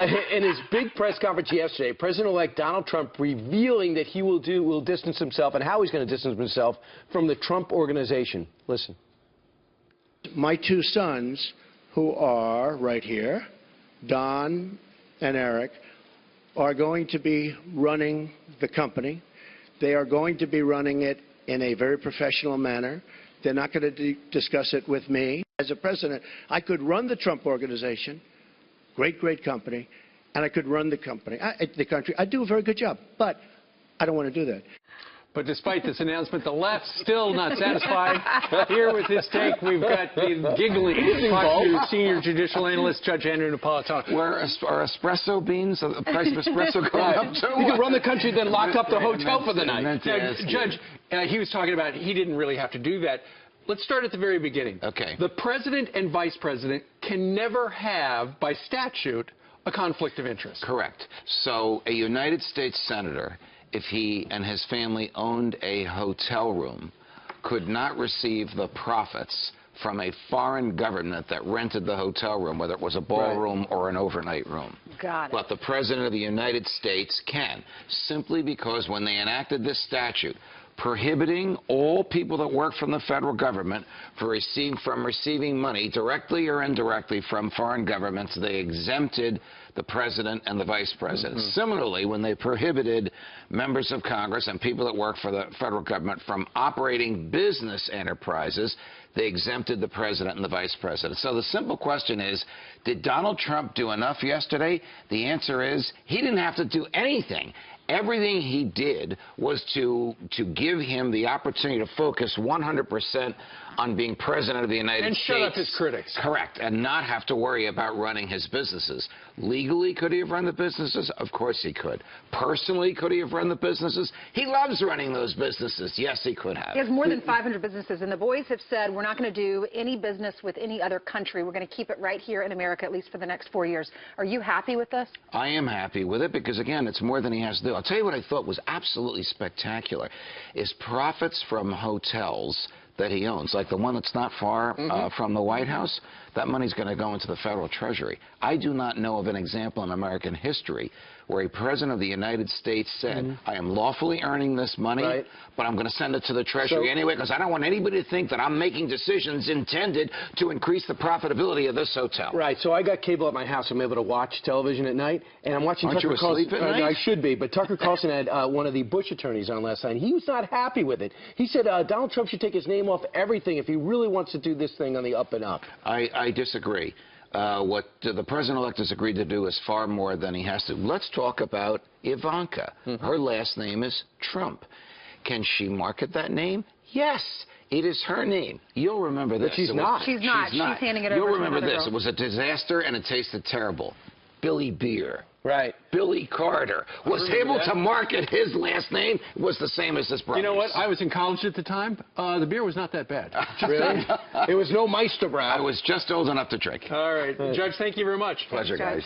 In his big press conference yesterday, President-elect Donald Trump revealing that he will distance himself and how he's going to distance himself from the Trump organization. Listen. My two sons, who are right here, Don and Eric, are going to be running the company. They are going to be running it in a very professional manner. They're not going to discuss it with me. As a president, I could run the Trump organization, great company, and I could run the country. I do a very good job, but I don't want to do that. But despite this announcement, the left's still not satisfied. Here with his take, we've got the giggling senior judicial analyst, Judge Andrew Napolitano. Where are espresso beans, the price of espresso going up to? You could run the country, then lock up the hotel for the night. Now, Judge, he was talking about he didn't really have to do that. Let's start at the very beginning. Okay. The president and vice president can never have, by statute, a conflict of interest. Correct. So a United States senator, if he and his family owned a hotel room, could not receive the profits from a foreign government that rented the hotel room, whether it was a ballroom or an overnight room. Got it. But the President of the United States can, simply because when they enacted this statute, prohibiting all people that work from the federal government from receiving money directly or indirectly from foreign governments, they exempted the president and the vice president. Similarly, when they prohibited members of Congress and people that work for the federal government from operating business enterprises, they exempted the president and the vice president. So the simple question is, did Donald Trump do enough yesterday? The answer is he didn't have to do anything. Everything he did was to give him the opportunity to focus 100% on being president of the United States. And shut up his critics. Correct. And not have to worry about running his businesses. Legally, could he have run the businesses? Of course he could. Personally, could he have run the businesses? He loves running those businesses. Yes, he could have. He has more than 500 businesses, and the boys have said, we're not going to do any business with any other country. We're going to keep it right here in America, at least for the next 4 years. Are you happy with this? I am happy with it because, again, it's more than he has to do. I'll tell you what I thought was absolutely spectacular is profits from hotels that he owns, like the one that's not far from the White House. That money's going to go into the federal treasury. I do not know of an example in American history where a president of the United States said, I am lawfully earning this money, but I'm going to send it to the treasury anyway because I don't want anybody to think that I'm making decisions intended to increase the profitability of this hotel. Right, so I got cable at my house. I'm able to watch television at night, and I'm watching Aren't Tucker you asleep Carlson. at night? I should be, but Tucker Carlson had one of the Bush attorneys on last night. He was not happy with it. He said Donald Trump should take his name off everything if he really wants to do this thing on the up and up. I disagree. What the president-elect has agreed to do is far more than he has to. Let's talk about Ivanka. Her last name is Trump. Can she market that name? Yes. It is her name. You'll remember this. But she's not. She's not. She's handing it over to You'll remember this. girl. It was a disaster, and it tasted terrible. Billy Beer. Right. Billy Carter was able to market his last name. It was the same as his brother's. You know what? I was in college at the time. The beer was not that bad. Really? It was no Meisterbrow. I was just old enough to drink. All right. Judge, thank you very much. Pleasure, guys.